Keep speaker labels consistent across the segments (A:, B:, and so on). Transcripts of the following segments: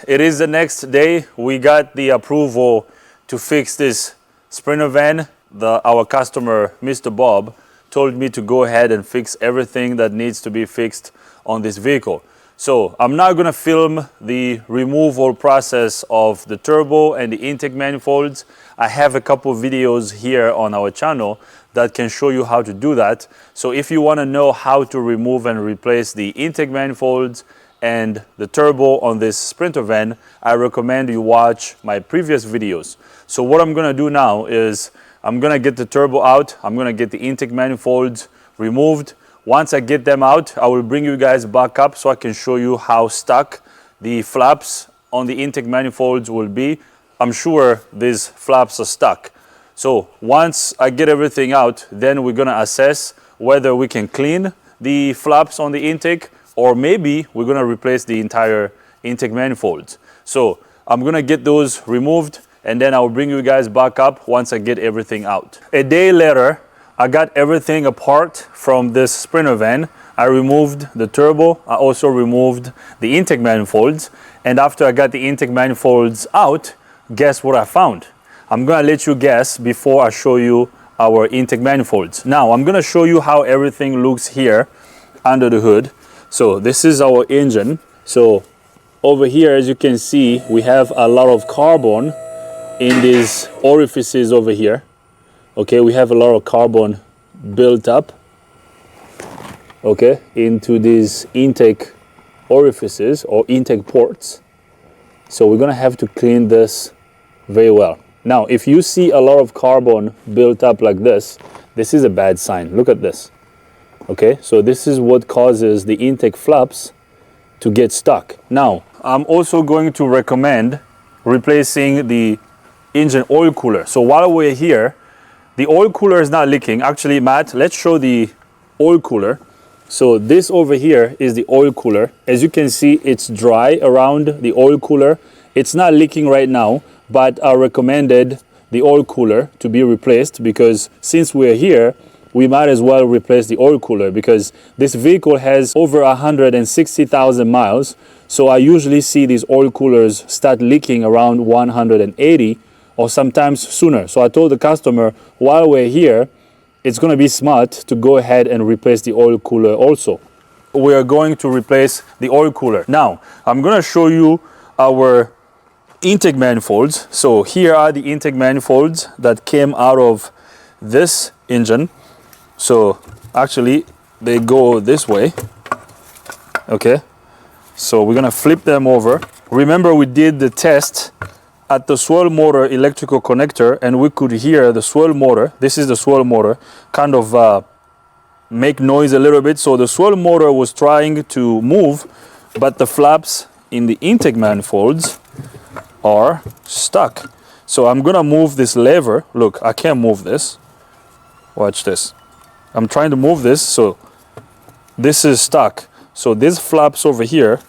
A: it is the next day. We got the approval to fix this Sprinter van. Our customer, Mr. Bob, told me to go ahead and fix everything that needs to be fixed on this vehicle. So I'm not going to film the removal process of the turbo and the intake manifolds. I have a couple of videos here on our channel that can show you how to do that. So if you want to know how to remove and replace the intake manifolds and the turbo on this Sprinter van, I recommend you watch my previous videos. So what I'm going to do now is I'm going to get the turbo out. I'm going to get the intake manifolds removed. Once I get them out, I will bring you guys back up so I can show you how stuck the flaps on the intake manifolds will be. I'm sure these flaps are stuck. So once I get everything out, then we're gonna assess whether we can clean the flaps on the intake, or maybe we're gonna replace the entire intake manifolds. So I'm gonna get those removed and then I'll bring you guys back up once I get everything out. A day later, I got everything apart from this Sprinter van. I removed the turbo. I also removed the intake manifolds. And after I got the intake manifolds out, guess what I found? I'm gonna let you guess before I show you our intake manifolds. Now, I'm gonna show you how everything looks here under the hood. So this is our engine. So over here, as you can see, we have a lot of carbon in these orifices over here. Okay, we have a lot of carbon built up, okay, into these intake orifices or intake ports. So we're gonna have to clean this very well. Now, if you see a lot of carbon built up like this is a bad sign. Look at this. Okay, so this is what causes the intake flaps to get stuck. Now, I'm also going to recommend replacing the engine oil cooler. So while we're here, the oil cooler is not leaking. Actually, Matt, let's show the oil cooler. So this over here is the oil cooler. As you can see, it's dry around the oil cooler. It's not leaking right now, but I recommended the oil cooler to be replaced because since we're here, we might as well replace the oil cooler because this vehicle has over 160,000 miles. So I usually see these oil coolers start leaking around 180 or sometimes sooner. So I told the customer, while we're here, it's gonna be smart to go ahead and replace the oil cooler also. We are going to replace the oil cooler. Now, I'm gonna show you our intake manifolds. So here are the intake manifolds that came out of this engine. So actually, they go this way, okay? So we're gonna flip them over. Remember, we did the test at the swirl motor electrical connector and we could hear the swirl motor, this is the swirl motor, kind of make noise a little bit. So the swirl motor was trying to move, but the flaps in the intake manifolds are stuck. So I'm gonna move this lever. Look, I can't move this. Watch this. I'm trying to move this, so this is stuck. So these flaps over here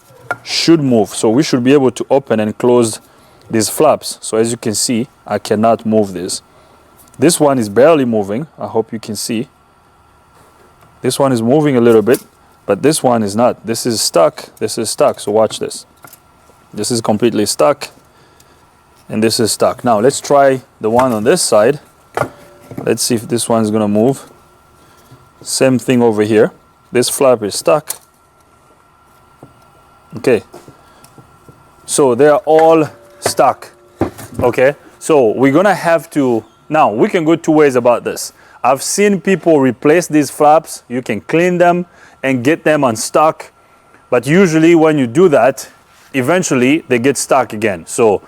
A: should move. So we should be able to open and close these flaps. So as you can see, I cannot move this. This one is barely moving. I hope you can see. This one is moving a little bit, but this one is not. This is stuck. This is stuck. So watch this. This is completely stuck. And this is stuck. Now let's try the one on this side. Let's see if this one's gonna move. Same thing over here. This flap is stuck. Okay. So they are all stuck. Okay. So we're gonna have to, now we can go two ways about this. I've seen people replace these flaps. You can clean them and get them unstuck. But usually when you do that, eventually they get stuck again. So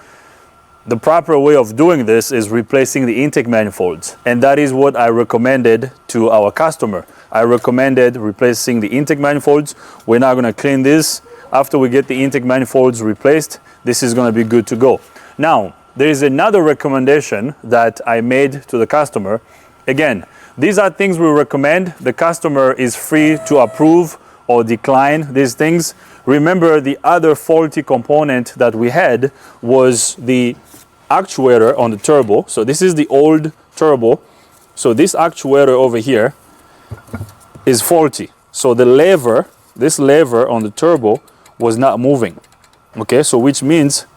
A: the proper way of doing this is replacing the intake manifolds. And that is what I recommended to our customer. I recommended replacing the intake manifolds. We're now gonna clean this. After we get the intake manifolds replaced, this is gonna be good to go. Now, there is another recommendation that I made to the customer. Again, these are things we recommend. The customer is free to approve or decline these things. Remember, the other faulty component that we had was the actuator on the turbo. So this is the old turbo. So this actuator over here is faulty. So the lever, this lever on the turbo was not moving. Okay, so which means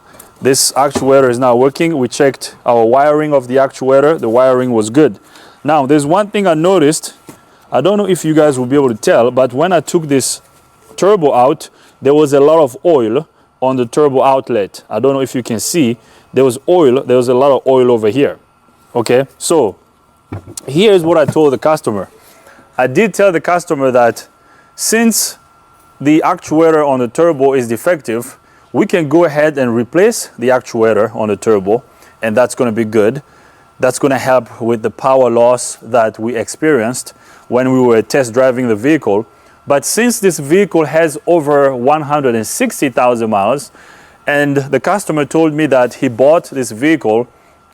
A: this actuator is now working. We checked our wiring of the actuator. The wiring was good. Now, there's one thing I noticed. I don't know if you guys will be able to tell, but when I took this turbo out, there was a lot of oil on the turbo outlet. I don't know if you can see. There was oil. There was a lot of oil over here. Okay, so here's what I told the customer. I did tell the customer that since the actuator on the turbo is defective, we can go ahead and replace the actuator on the turbo, and that's going to be good. That's going to help with the power loss that we experienced when we were test driving the vehicle. But since this vehicle has over 160,000 miles, and the customer told me that he bought this vehicle,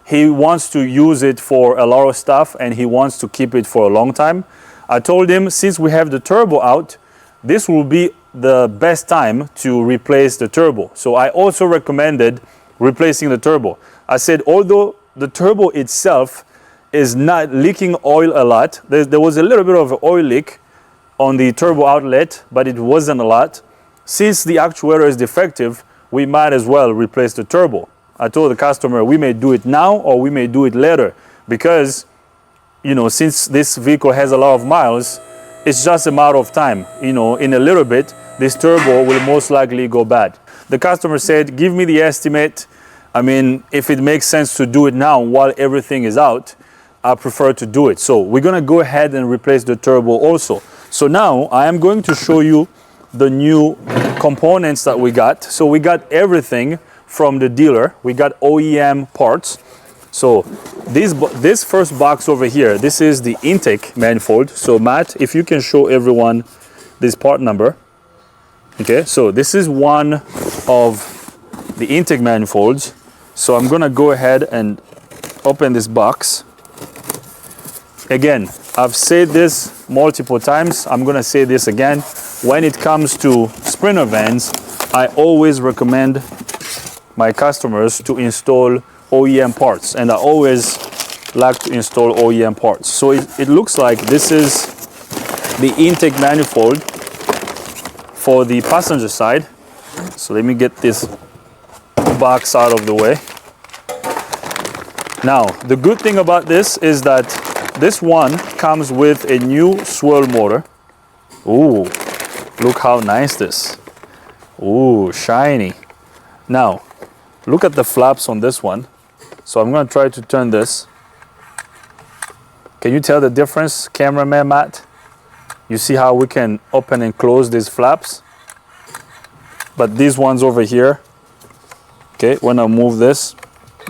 A: he wants to use it for a lot of stuff and he wants to keep it for a long time. I told him, since we have the turbo out, this will be the best time to replace the turbo. So I also recommended replacing the turbo. I said, although the turbo itself is not leaking oil a lot, there was a little bit of an oil leak on the turbo outlet, but it wasn't a lot. Since the actuator is defective, we might as well replace the turbo. I told the customer we may do it now or we may do it later, because, you know, since this vehicle has a lot of miles, it's just a matter of time. You know, in a little bit, this turbo will most likely go bad. The customer said, give me the estimate. I mean, if it makes sense to do it now while everything is out, I prefer to do it. So we're gonna go ahead and replace the turbo also. So now I am going to show you the new components that we got. So we got everything from the dealer. We got OEM parts. So this first box over here, this is the intake manifold. So Matt, if you can show everyone this part number. Okay, so this is one of the intake manifolds. So I'm gonna go ahead and open this box. Again, I've said this multiple times. I'm gonna say this again. When it comes to Sprinter vans, I always recommend my customers to install OEM parts, and I always like to install OEM parts. So it looks like this is the intake manifold for the passenger side. So let me get this box out of the way. Now, the good thing about this is that this one comes with a new swirl motor. Ooh, look how nice this. Ooh, shiny. Now, look at the flaps on this one. So I'm going to try to turn this. Can you tell the difference, cameraman Matt? You see how we can open and close these flaps? But these ones over here, okay, when I move this,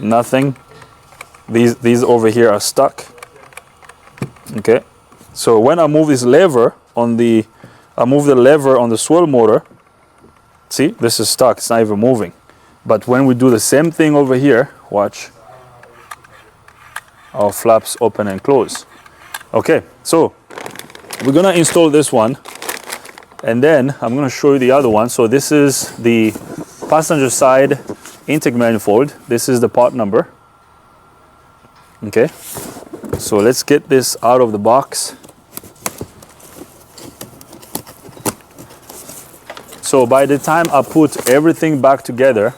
A: nothing. These over here are stuck. Okay, so when I move this lever on the, I move the lever on the swirl motor, see, this is stuck, it's not even moving. But when we do the same thing over here, watch, our flaps open and close. Okay, so we're gonna install this one, and then I'm gonna show you the other one. So this is the passenger side intake manifold. This is the part number. Okay, so let's get this out of the box. So by the time I put everything back together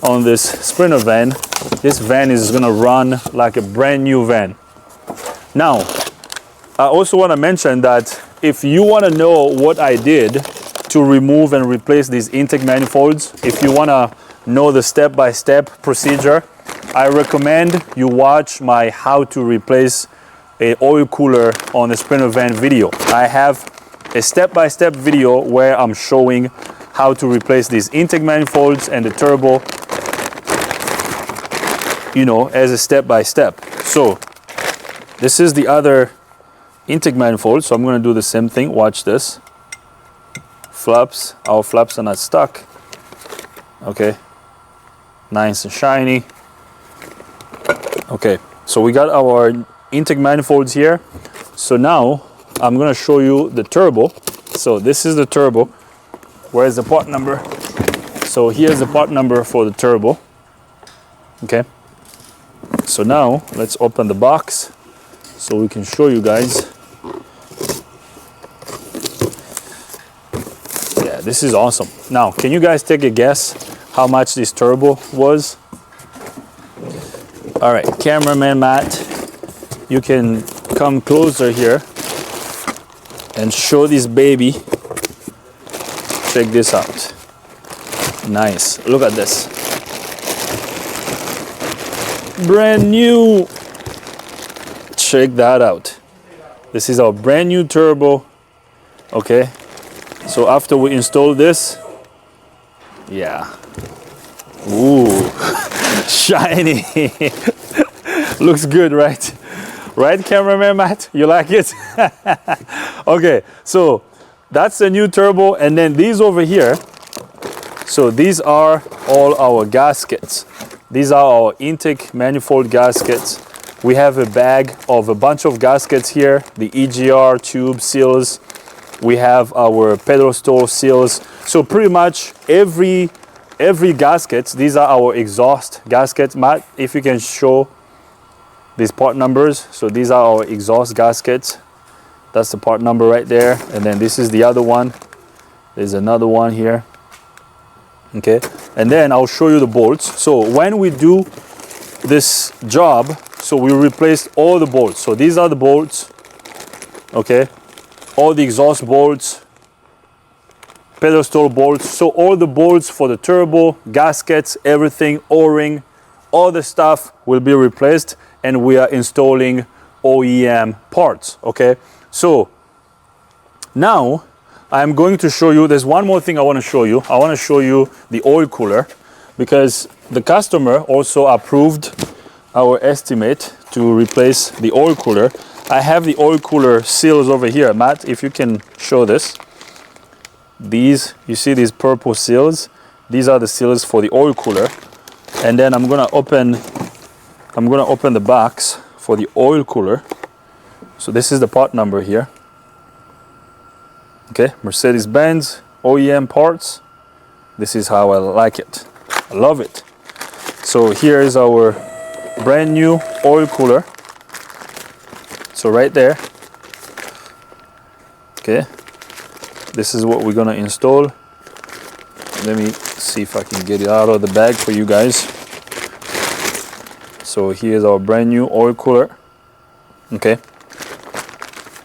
A: on this Sprinter van, this van is gonna run like a brand new van. Now, I also want to mention that if you want to know what I did to remove and replace these intake manifolds, if you want to know the step-by-step procedure, I recommend you watch my how to replace a oil cooler on the Sprinter van video. I have a step-by-step video where I'm showing how to replace these intake manifolds and the turbo, you know, as a step-by-step. So this is the other intake manifold. So I'm going to do the same thing. Watch this. Flaps, our flaps are not stuck. Okay, nice and shiny. Okay, so we got our intake manifolds here. So now I'm going to show you the turbo. So this is the turbo. Where's the part number? So here's the part number for the turbo. Okay, so now let's open the box so we can show you guys. Yeah, this is awesome. Now, can you guys take a guess how much this turbo was? All right, cameraman Matt, you can come closer here and show this baby. Check this out. Nice, look at this. Brand new. Check that out. This is our brand new turbo. Okay, so after we install this, yeah. Ooh, shiny. Looks good, right? Right, cameraman Matt? You like it? Okay, so that's the new turbo, and then these over here. So these are all our gaskets. These are our intake manifold gaskets. We have a bag of a bunch of gaskets here, the EGR tube seals. We have our pedestal seals. So pretty much every gasket, these are our exhaust gaskets. Matt, if you can show these part numbers. So these are our exhaust gaskets. That's the part number right there. And then this is the other one. There's another one here. Okay, and then I'll show you the bolts. So when we do this job, so we replaced all the bolts. So these are the bolts, okay, all the exhaust bolts, pedestal bolts. So all the bolts for the turbo, gaskets, everything, O-ring, all the stuff will be replaced, and we are installing OEM parts. Okay, so now I'm going to show you, there's one more thing I want to show you. I want to show you the oil cooler, because the customer also approved our estimate to replace the oil cooler. I have the oil cooler seals over here. Matt, if you can show this. These, you see these purple seals? These are the seals for the oil cooler. And then I'm gonna open the box for the oil cooler. So this is the part number here. Okay, Mercedes-Benz OEM parts. This is how I like it. I love it. So here is our brand new oil cooler. So right there. Okay, this is what we're gonna install. Let me see if I can get it out of the bag for you guys. So here's our brand new oil cooler. Okay,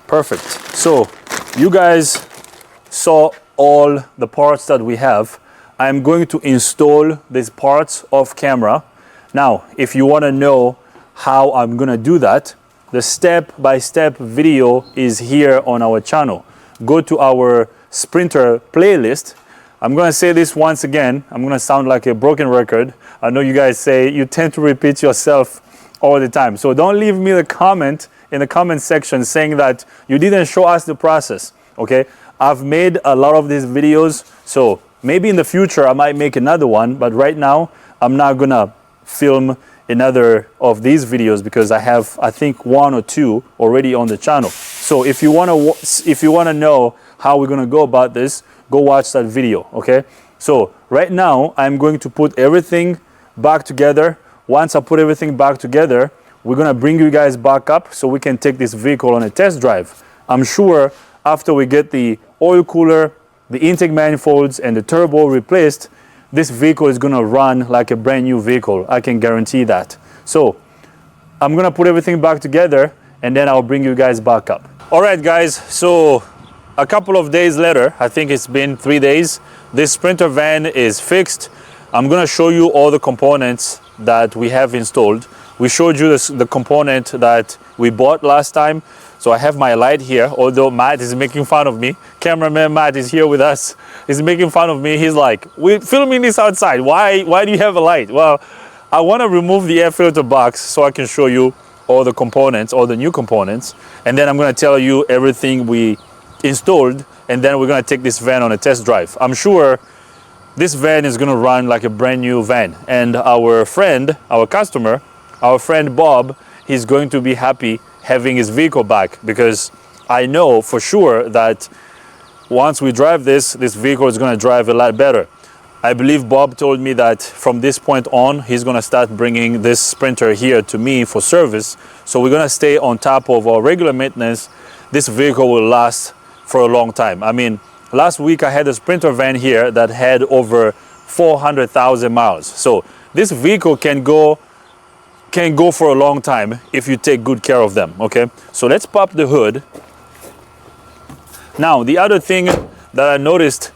A: perfect. So you guys saw all the parts that we have. I'm going to install these parts off camera. Now, if you want to know how I'm going to do that, the step-by-step video is here on our channel. Go to our Sprinter playlist. I'm going to say this once again. I'm going to sound like a broken record. I know you guys say you tend to repeat yourself all the time. So don't leave me the comment in the comment section saying that you didn't show us the process. Okay? I've made a lot of these videos, so maybe in the future I might make another one, but right now I'm not gonna film another of these videos because I have, I think, 1 or 2 already on the channel. So if you wanna know how we're gonna go about this, go watch that video, okay? So right now I'm going to put everything back together. Once I put everything back together, we're gonna bring you guys back up so we can take this vehicle on a test drive. I'm sure after we get the oil cooler, the intake manifolds, and the turbo replaced, this vehicle is gonna run like a brand new vehicle. I can guarantee that. So I'm gonna put everything back together and then I'll bring you guys back up. All right, guys, so a couple of days later, I think it's been 3 days, this Sprinter van is fixed. I'm gonna show you all the components that we have installed. We showed you the component that we bought last time. So I have my light here, although Matt is making fun of me. Cameraman Matt is here with us. He's making fun of me. He's like, we're filming this outside. Why do you have a light? Well, I want to remove the air filter box so I can show you all the components, all the new components. And then I'm going to tell you everything we installed. And then we're going to take this van on a test drive. I'm sure this van is going to run like a brand new van. And our friend, our customer, our friend Bob, he's going to be happy having his vehicle back, because I know for sure that once we drive this vehicle is going to drive a lot better. I believe Bob told me that from this point on, he's going to start bringing this Sprinter here to me for service. So we're going to stay on top of our regular maintenance. This vehicle will last for a long time. I mean, last week I had a Sprinter van here that had over 400,000 miles. So this vehicle can go for a long time if you take good care of them, okay? So let's pop the hood. Now, the other thing that I noticed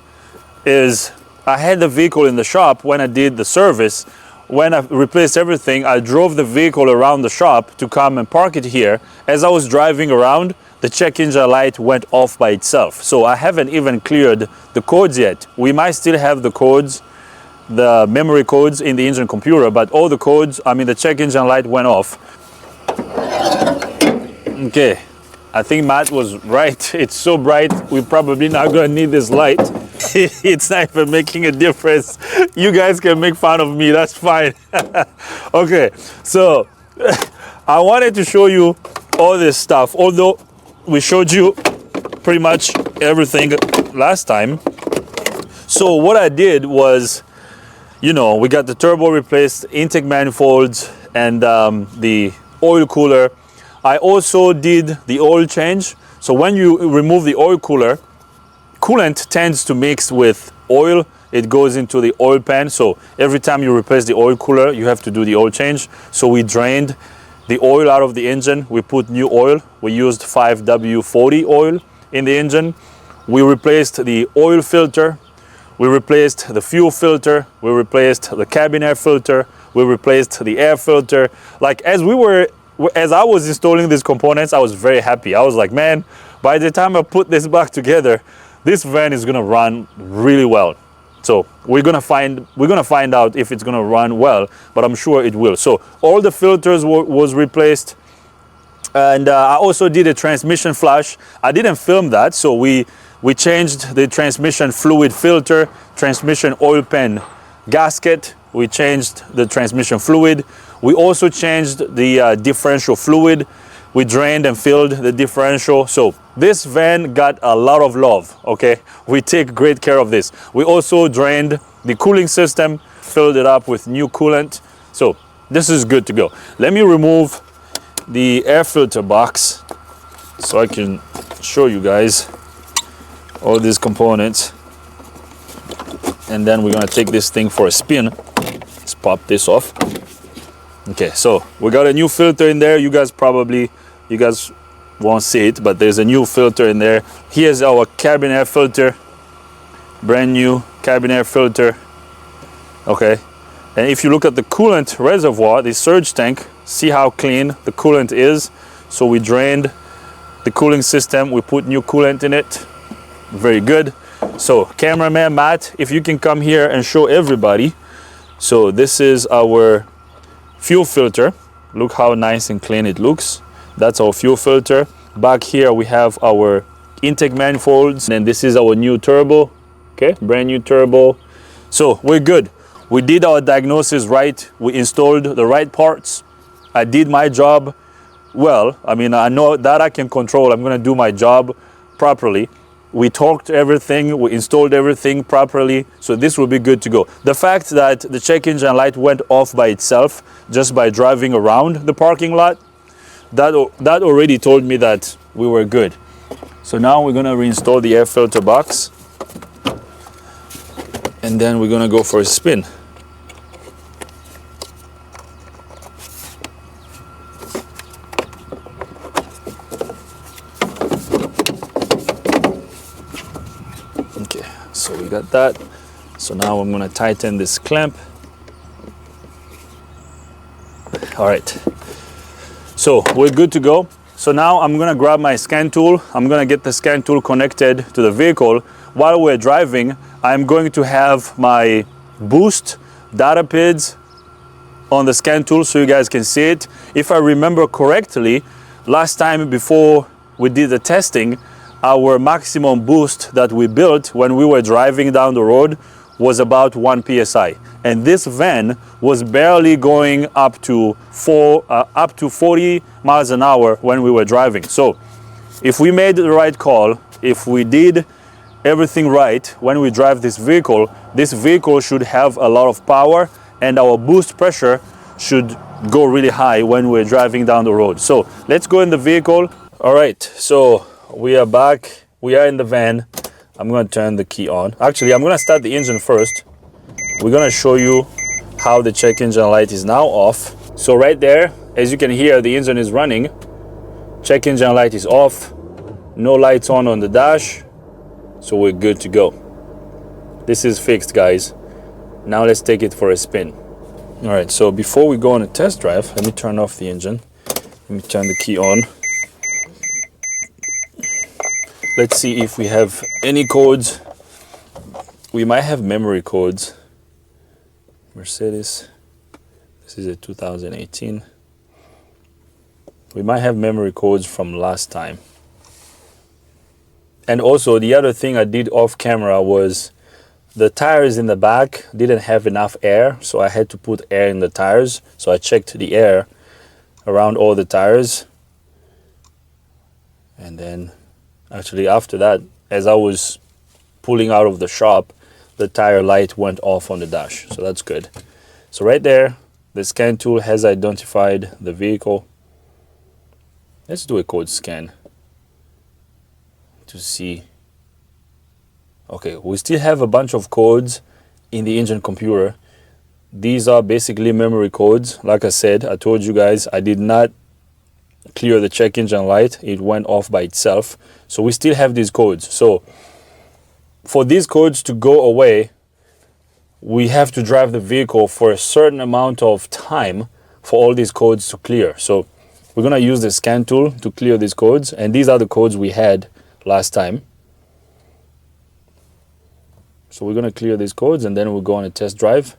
A: is I had the vehicle in the shop when I did the service. When I replaced everything, I drove the vehicle around the shop to come and park it here. As I was driving around, the check engine light went off by itself. So I haven't even cleared the codes yet. We might still have the codes, the memory codes in the engine computer, but all the codes, I mean the check engine light went off. Okay, I think Matt was right. It's so bright, we're probably not gonna need this light. It's not even making a difference. You guys can make fun of me, that's fine. Okay, so I wanted to show you all this stuff, although we showed you pretty much everything last time. So what I did was, you know, we got the turbo replaced, intake manifolds, and the oil cooler. I also did the oil change. So when you remove the oil cooler, coolant tends to mix with oil. It goes into the oil pan. So every time you replace the oil cooler, you have to do the oil change. So we drained the oil out of the engine. We put new oil. We used 5W40 oil in the engine. We replaced the oil filter. We replaced the fuel filter. We replaced the cabin air filter. We replaced the air filter. Like as I was installing these components, I was very happy. I was like, man, by the time I put this back together, this van is gonna run really well. So we're gonna find out if it's gonna run well, but I'm sure it will. So all the filters was replaced, and I also did a transmission flush. I didn't film that, so we changed the transmission fluid filter, transmission oil pan gasket. We changed the transmission fluid. We also changed the differential fluid. We drained and filled the differential. So this van got a lot of love, okay? We take great care of this. We also drained the cooling system, filled it up with new coolant. So this is good to go. Let me remove the air filter box so I can show you guys all these components. And then we're gonna take this thing for a spin. Let's pop this off. Okay, so we got a new filter in there. You guys won't see it, but there's a new filter in there. Here's our cabin air filter, brand new cabin air filter. Okay, and if you look at the coolant reservoir, the surge tank, see how clean the coolant is. So we drained the cooling system, we put new coolant in it. Very good. So cameraman Matt, if you can come here and show everybody. So this is our fuel filter. Look how nice and clean it looks. That's our fuel filter. Back here we have our intake manifolds, and this is our new turbo. Okay, brand new turbo. So we're good. We did our diagnosis right. We installed the right parts. I did my job well. I mean, I know that I can control. I'm gonna do my job properly. We torqued everything, we installed everything properly, so this will be good to go. The fact that the check engine light went off by itself just by driving around the parking lot, that already told me that we were good. So now we're gonna reinstall the air filter box, and then we're gonna go for a spin. So we got that. So now I'm gonna tighten this clamp. All right, so we're good to go. So now I'm gonna grab my scan tool. I'm gonna get the scan tool connected to the vehicle. While we're driving, I'm going to have my boost data PIDs on the scan tool so you guys can see it. If I remember correctly, last time before we did the testing, our maximum boost that we built when we were driving down the road was about 1 psi, and this van was barely going up to 40 miles an hour when we were driving. So if we made the right call, if we did everything right when we drive this vehicle should have a lot of power, and our boost pressure should go really high when we're driving down the road. So let's go in the vehicle. All right, so we are back. We are in the van. I'm gonna turn the key on. Actually, I'm gonna start the engine first. We're gonna show you how the check engine light is now off. So right there, as you can hear, the engine is running. Check engine light is off. No lights on the dash. So we're good to go. This is fixed, guys. Now let's take it for a spin. All right, so before we go on a test drive, let me turn off the engine. Let me turn the key on. Let's see if we have any codes. We might have memory codes. Mercedes, this is a 2018. We might have memory codes from last time. And also the other thing I did off camera was the tires in the back didn't have enough air, so I had to put air in the tires. So I checked the air around all the tires. And then actually after that, as I was pulling out of the shop, the tire light went off on the dash. So that's good. So right there, the scan tool has identified the vehicle. Let's do a code scan to see. Okay, we still have a bunch of codes in the engine computer. These are basically memory codes. Like I said, I told you guys, I did not clear the check engine light. It went off by itself. So we still have these codes. So for these codes to go away, we have to drive the vehicle for a certain amount of time for all these codes to clear. So we're gonna use the scan tool to clear these codes. And these are the codes we had last time. So we're gonna clear these codes and then we'll go on a test drive.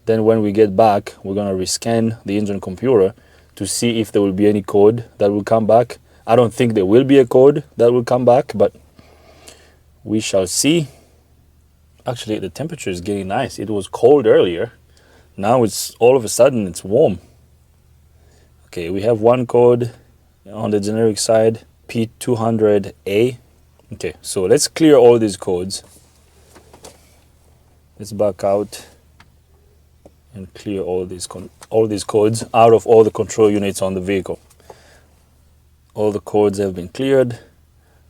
A: Then when we get back, we're gonna rescan the engine computer to see if there will be any code that will come back. I don't think there will be a code that will come back, but we shall see. Actually, the temperature is getting nice. It was cold earlier. Now it's all of a sudden it's warm. Okay, we have one code on the generic side, P200A. Okay, so let's clear all these codes. Let's back out and clear all these codes out of all the control units on the vehicle. All the codes have been cleared.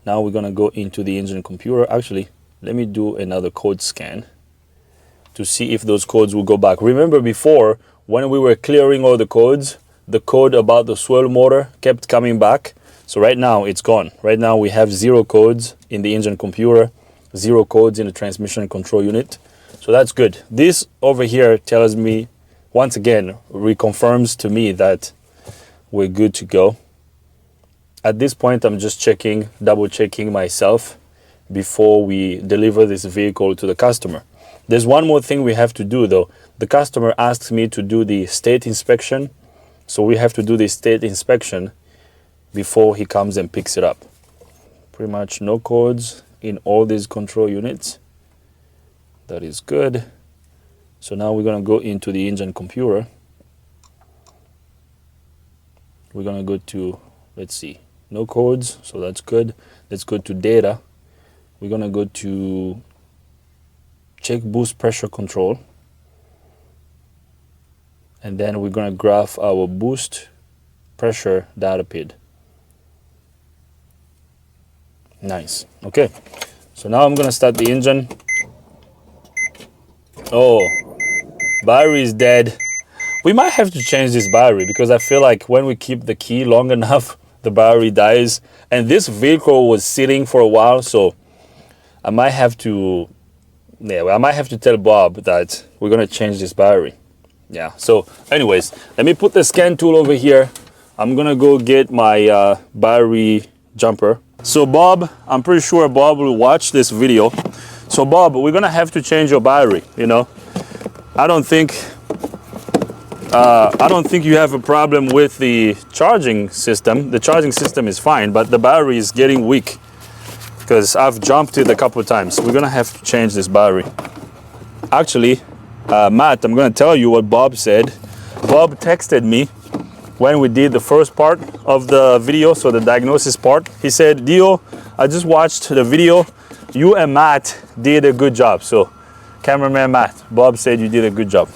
A: Now we're gonna go into the engine computer. Actually, let me do another code scan to see if those codes will go back. Remember before, when we were clearing all the codes, the code about the swirl motor kept coming back. So right now it's gone. Right now we have 0 codes in the engine computer, 0 codes in the transmission control unit. So that's good. This over here tells me, once again, reconfirms to me that we're good to go. At this point, I'm just checking, double checking myself before we deliver this vehicle to the customer. There's one more thing we have to do though. The customer asks me to do the state inspection. So we have to do the state inspection before he comes and picks it up. Pretty much no codes in all these control units. That is good. So now we're gonna go into the engine computer. We're gonna go to, let's see, no codes, so that's good. Let's go to data. We're gonna go to check boost pressure control. And then we're gonna graph our boost pressure data PID. Nice, okay. So now I'm gonna start the engine. Oh, battery is dead. We might have to change this battery because I feel like when we keep the key long enough, the battery dies. And this vehicle was sitting for a while, so I might have to, I might have to tell Bob that we're gonna change this battery. Yeah, so anyways, let me put the scan tool over here. I'm gonna go get my battery jumper. So Bob, I'm pretty sure Bob will watch this video. So Bob, we're gonna have to change your battery, you know. I don't think you have a problem with the charging system. The charging system is fine, but the battery is getting weak because I've jumped it a couple of times. We're gonna have to change this battery. Actually, Matt, I'm gonna tell you what Bob said. Bob texted me when we did the first part of the video, so the diagnosis part. He said, Dio, I just watched the video. You and Matt did a good job. So, cameraman Matt, Bob said you did a good job.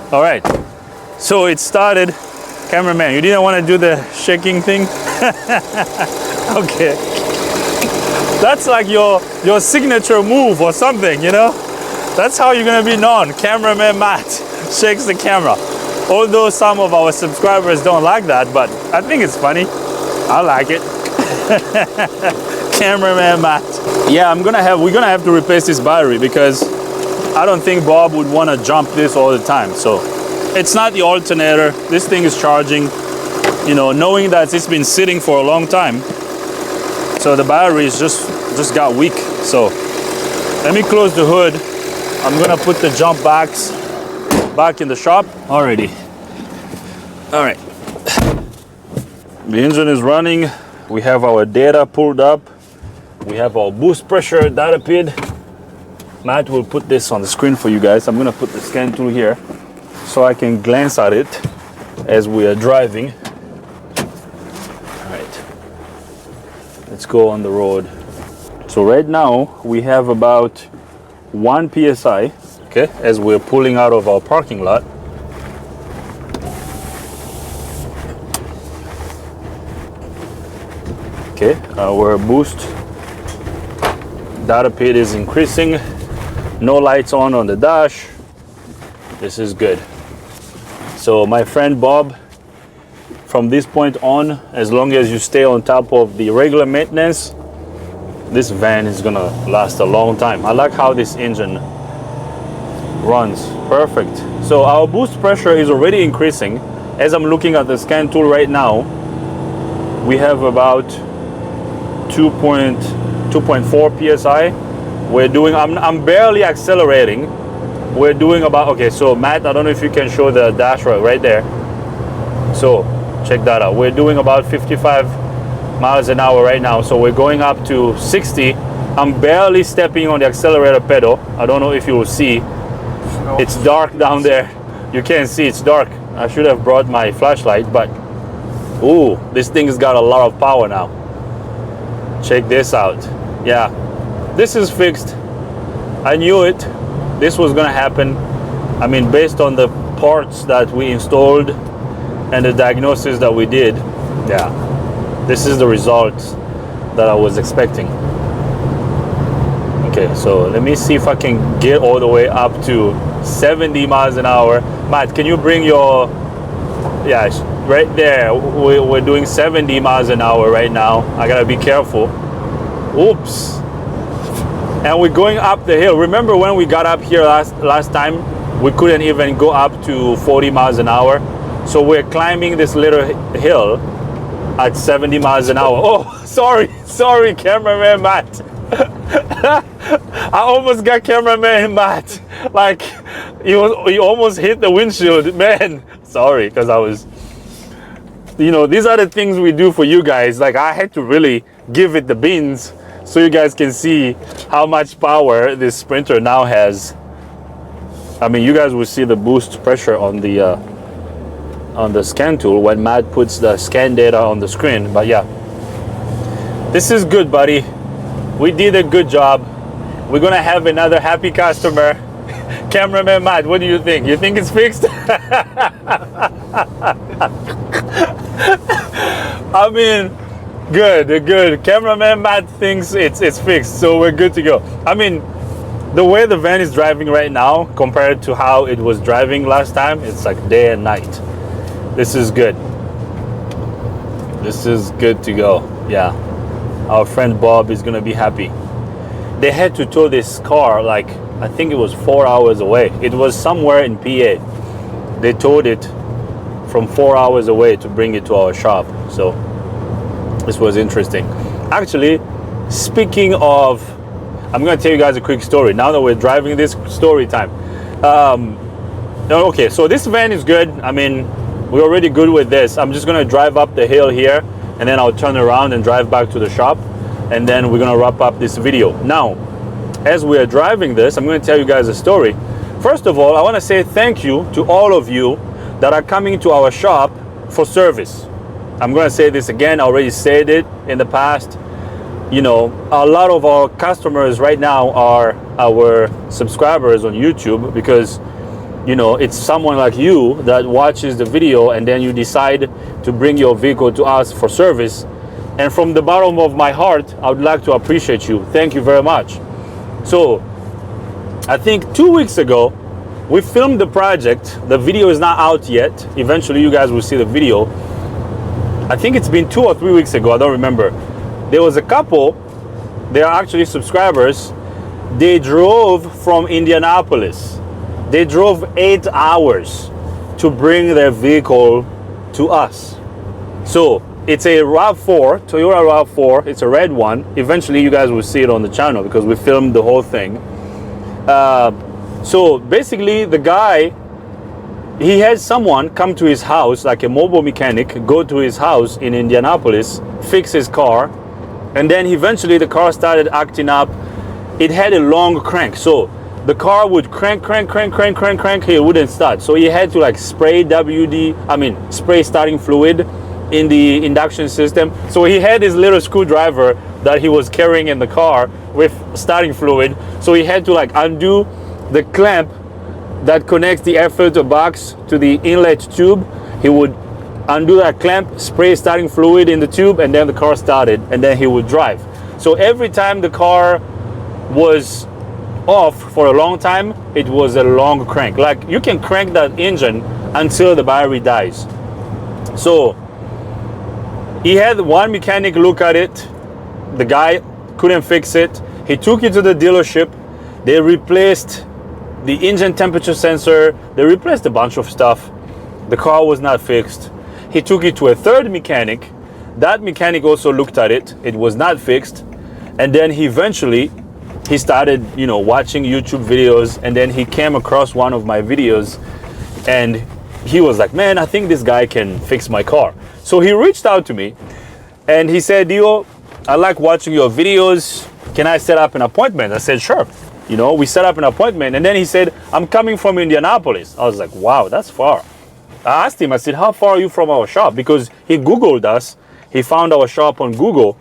A: All right, so it started. Cameraman, you didn't want to do the shaking thing? Okay. That's like your signature move or something, you know? That's how you're gonna be known. Cameraman Matt shakes the camera. Although some of our subscribers don't like that, but I think it's funny. I like it. Cameraman Matt. Yeah, we're gonna have to replace this battery because I don't think Bob would want to jump this all the time. So it's not the alternator. This thing is charging, you know, knowing that it's been sitting for a long time. So the battery is just got weak. So let me close the hood. I'm gonna put the jump backs back in the shop already. All right. The engine is running. We have our data pulled up. We have our boost pressure data pid. Matt will put this on the screen for you guys. I'm gonna put the scan tool here so I can glance at it as we are driving. All right, let's go on the road. So right now we have about 1 psi, okay, as we're pulling out of our parking lot. Okay, our boost data pid is increasing. No lights on the dash. This is good. So my friend Bob, from this point on, as long as you stay on top of the regular maintenance, this van is gonna last a long time. I like how this engine runs. Perfect. So our boost pressure is already increasing. As I'm looking at the scan tool right now, we have about 2.4 psi. We're doing, I'm barely accelerating. We're doing about, okay, so Matt, I don't know if you can show the dash right there. So check that out. We're doing about 55 miles an hour right now. So we're going up to 60. I'm barely stepping on the accelerator pedal. I don't know if you will see. It's dark down there. You can't see, it's dark. I should have brought my flashlight, but ooh, this thing's got a lot of power now. Check this out. Yeah, this is fixed. I knew it. This was gonna happen. I mean, based on the parts that we installed and the diagnosis that we did, yeah, this is the result that I was expecting. Okay, so let me see if I can get all the way up to 70 miles an hour. Matt, can you bring your, yeah, right there. We're doing 70 miles an hour right now. I gotta be careful. Oops. And we're going up the hill. Remember when we got up here last time, we couldn't even go up to 40 miles an hour. So we're climbing this little hill at 70 miles an hour. Oh, sorry, cameraman Matt. I almost got cameraman Matt. Like, he almost hit the windshield, man. Sorry, because I was, you know, these are the things we do for you guys. Like, I had to really give it the beans so you guys can see how much power this Sprinter now has. I mean, you guys will see the boost pressure on the scan tool when Matt puts the scan data on the screen. But yeah, this is good, buddy. We did a good job. We're gonna have another happy customer. Cameraman Matt, what do you think? You think it's fixed? I mean, good. Cameraman Matt thinks it's fixed, so we're good to go. I mean, the way the van is driving right now compared to how it was driving last time, it's like day and night. This is good. This is good to go. Yeah, our friend Bob is gonna be happy. They had to tow this car, like, I think it was 4 hours away. It was somewhere in PA. They towed it from 4 hours away to bring it to our shop. So this was interesting. Actually, speaking of, I'm gonna tell you guys a quick story. Now that we're driving, this story time. Okay, so this van is good. I mean, we're already good with this. I'm just gonna drive up the hill here, and then I'll turn around and drive back to the shop, and then we're gonna wrap up this video. Now, as we are driving this, I'm gonna tell you guys a story. First of all, I wanna say thank you to all of you that are coming to our shop for service. I'm gonna say this again, I already said it in the past. You know, a lot of our customers right now are our subscribers on YouTube, because you know, it's someone like you that watches the video and then you decide to bring your vehicle to us for service. And from the bottom of my heart, I would like to appreciate you. Thank you very much. So I think 2 weeks ago, we filmed the project. The video is not out yet. Eventually you guys will see the video. I think it's been 2 or 3 weeks ago, I don't remember. There was a couple, they are actually subscribers. They drove from Indianapolis. They drove 8 hours to bring their vehicle to us. So it's a RAV4, Toyota RAV4. It's a red one. Eventually you guys will see it on the channel because we filmed the whole thing. So basically the guy, he had someone come to his house, like a mobile mechanic, go to his house in Indianapolis, fix his car, and then eventually the car started acting up. It had a long crank, so the car would crank, it wouldn't start. So he had to like spray spray starting fluid in the induction system. So he had his little screwdriver that he was carrying in the car with starting fluid. So he had to like undo the clamp that connects the air filter box to the inlet tube. He would undo that clamp, spray starting fluid in the tube, and then the car started, and then he would drive. So every time the car was off for a long time, it was a long crank. Like you can crank that engine until the battery dies. So he had one mechanic look at it. The guy couldn't fix it. He took it to the dealership. They replaced the engine temperature sensor. They replaced a bunch of stuff. The car was not fixed. He took it to a third mechanic. That mechanic also looked at it. It was not fixed. And then he started, you know, watching YouTube videos, and then he came across one of my videos and he was like, man, I think this guy can fix my car. So he reached out to me and he said, Dio, I like watching your videos. Can I set up an appointment? I said, sure. You know, we set up an appointment, and then he said, I'm coming from Indianapolis. I was like, wow, that's far. I asked him, I said, how far are you from our shop? Because he Googled us. He found our shop on Google.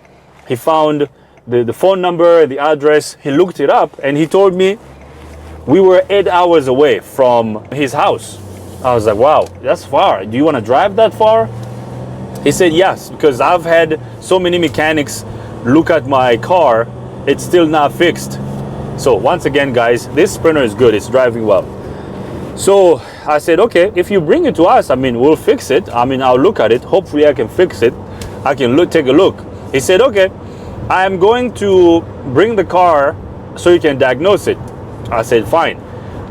A: He found the phone number, the address. He looked it up and he told me we were 8 hours away from his house. I was like, wow, that's far. Do you want to drive that far? He said, yes, because I've had so many mechanics look at my car. It's still not fixed. So once again, guys, this Sprinter is good. It's driving well. So I said, okay, if you bring it to us, I mean, we'll fix it. I mean, I'll look at it. Hopefully I can fix it. I can take a look. He said, okay, I'm going to bring the car so you can diagnose it. I said, fine.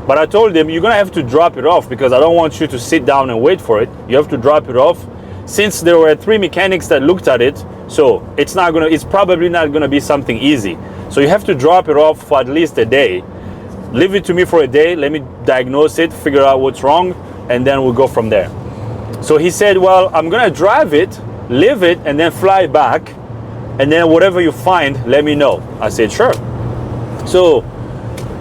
A: But I told him, you're going to have to drop it off because I don't want you to sit down and wait for it. You have to drop it off. Since there were 3 mechanics that looked at it, so it's probably not going to be something easy. So you have to drop it off for at least a day. Leave it to me for a day. Let me diagnose it, figure out what's wrong, and then we'll go from there. So he said, well, I'm going to drive it, leave it, and then fly back. And then whatever you find, let me know. I said, sure. So,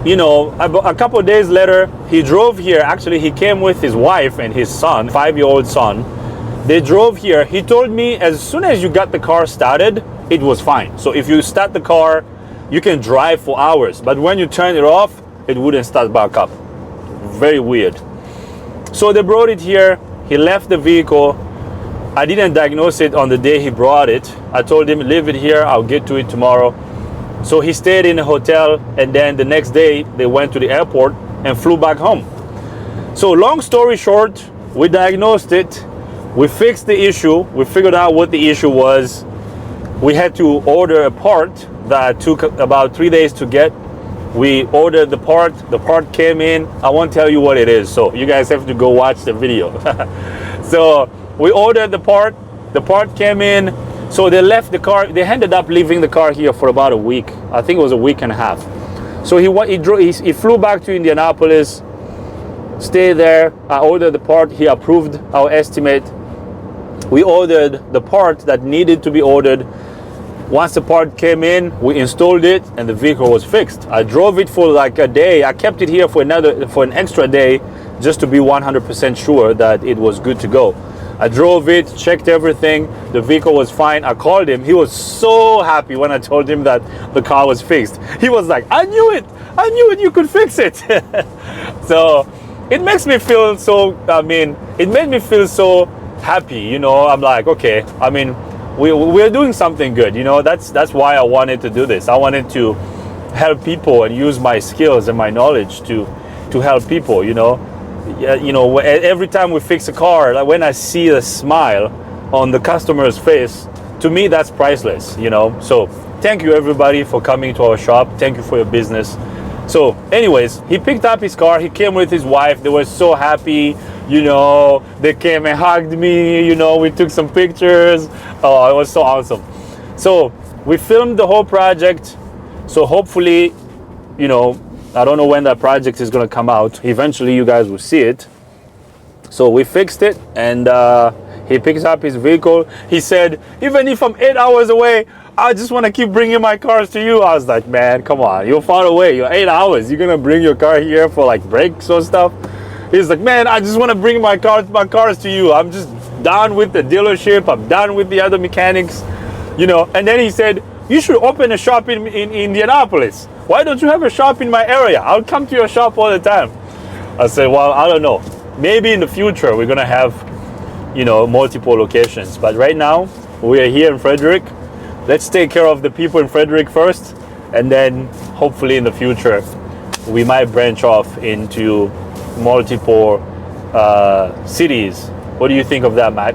A: you know, a couple of days later, he drove here. Actually, he came with his wife and his son, 5-year-old son. They drove here. He told me as soon as you got the car started, it was fine. So if you start the car, you can drive for hours. But when you turn it off, it wouldn't start back up. Very weird. So they brought it here. He left the vehicle. I didn't diagnose it on the day he brought it. I told him, leave it here. I'll get to it tomorrow. So he stayed in a hotel. And then the next day, they went to the airport and flew back home. So long story short, we diagnosed it. We fixed the issue. We figured out what the issue was. We had to order a part that took about 3 days to get. We ordered the part. The part came in. I won't tell you what it is, so you guys have to go watch the video. So we ordered the part. The part came in. So they left the car. They ended up leaving the car here for about a week. I think it was a week and a half. So he flew back to Indianapolis, stayed there. I ordered the part. He approved our estimate. We ordered the part that needed to be ordered. Once the part came in, we installed it and the vehicle was fixed. I drove it for like a day. I kept it here for an extra day just to be 100% sure that it was good to go. I drove it, checked everything. The vehicle was fine. I called him. He was so happy when I told him that the car was fixed. He was like, I knew it. You could fix it. So it makes me feel so, I mean, it made me feel so happy, you know. I'm like, okay, I mean, we're doing something good, you know. That's why I wanted to do this. I wanted to help people and use my skills and my knowledge to help people, you know. You know, every time we fix a car, like when I see a smile on the customer's face, to me that's priceless, you know. So thank you everybody for coming to our shop. Thank you for your business. So anyways, he picked up his car, he came with his wife, they were so happy, you know, they came and hugged me, you know, we took some pictures. Oh, it was so awesome. So we filmed the whole project. So hopefully, you know, I don't know when that project is going to come out. Eventually you guys will see it. So we fixed it, and he picks up his vehicle. He said, even if I'm 8 hours away, I just want to keep bringing my cars to you. I was like, man, come on, you're far away, you're 8 hours, you're gonna bring your car here for like breaks or stuff? He's like, man, I just want to bring my cars to you. I'm just done with the dealership, I'm done with the other mechanics, you know. And then he said, you should open a shop in Indianapolis. Why don't you have a shop in my area? I'll come to your shop all the time. I said, well, I don't know, maybe in the future we're gonna have, you know, multiple locations, but right now we are here in Frederick. Let's take care of the people in Frederick first, and then hopefully in the future we might branch off into multiple cities. What do you think of that, Matt?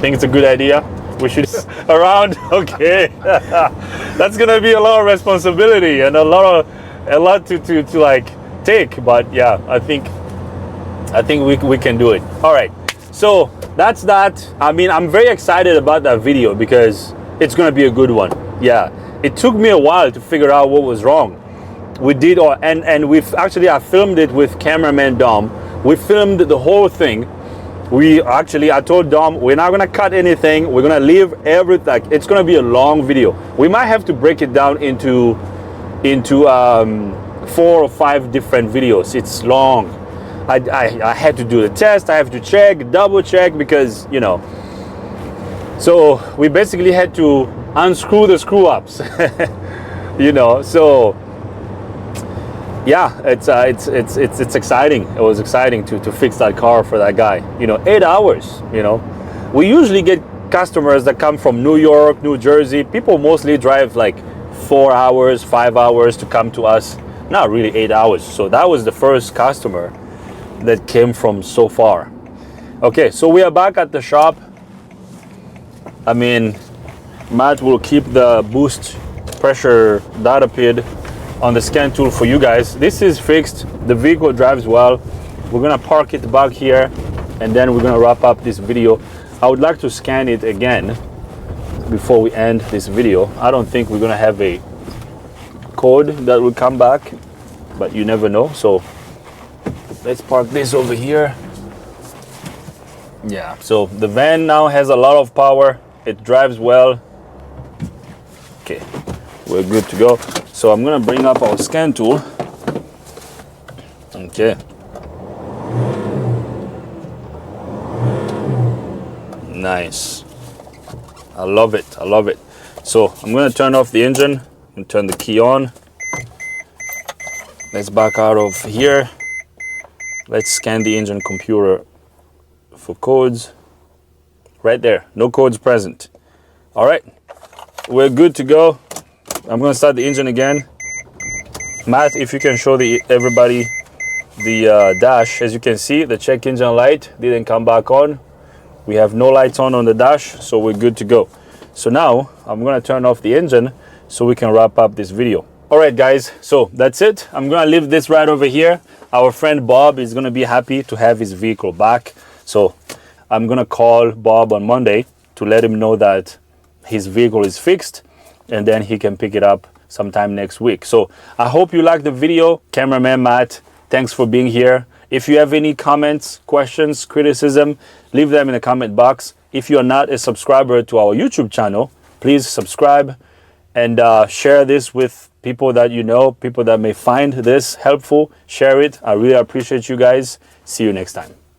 A: Think it's a good idea? We should around. Okay. That's gonna be a lot of responsibility and a lot to like take, but yeah, I think we can do it. All right, so that's that. I mean, I'm very excited about that video because it's gonna be a good one. Yeah, it took me a while to figure out what was wrong. We did, and we've actually, I filmed it with cameraman Dom. We filmed the whole thing. I told Dom, we're not gonna cut anything. We're gonna leave everything. Like, it's gonna be a long video. We might have to break it down into 4 or 5 different videos. It's long. I had to do the test. I have to check, double check, because, you know. So we basically had to unscrew the screw ups, you know. So yeah, it's exciting. It was exciting to fix that car for that guy. You know, 8 hours. You know, we usually get customers that come from New York, New Jersey. People mostly drive like 4 hours, 5 hours to come to us. Not really 8 hours. So that was the first customer that came from so far. Okay, so we are back at the shop. I mean, Matt will keep the boost pressure data pid on the scan tool for you guys. This is fixed. The vehicle drives well. We're gonna park it back here, and then we're gonna wrap up this video. I would like to scan it again before we end this video. I don't think we're gonna have a code that will come back, but you never know. So let's park this over here. Yeah, so the van now has a lot of power. It drives well. Okay, we're good to go. So I'm gonna bring up our scan tool. Okay. Nice. I love it. I love it. So I'm gonna turn off the engine and turn the key on. Let's back out of here. Let's scan the engine computer for codes. Right there, no codes present. All right, we're good to go. I'm gonna start the engine again. Matt, if you can show everybody the dash. As you can see, the check engine light didn't come back on. We have no lights on the dash, so we're good to go. So now I'm gonna turn off the engine so we can wrap up this video. All right, guys, so that's it. I'm gonna leave this right over here. Our friend Bob is gonna be happy to have his vehicle back. So I'm gonna call Bob on Monday to let him know that his vehicle is fixed, and then he can pick it up sometime next week. So I hope you liked the video. Cameraman Matt, thanks for being here. If you have any comments, questions, criticism, leave them in the comment box. If you are not a subscriber to our YouTube channel, please subscribe and share this with people that you know, people that may find this helpful. Share it. I really appreciate you guys. See you next time.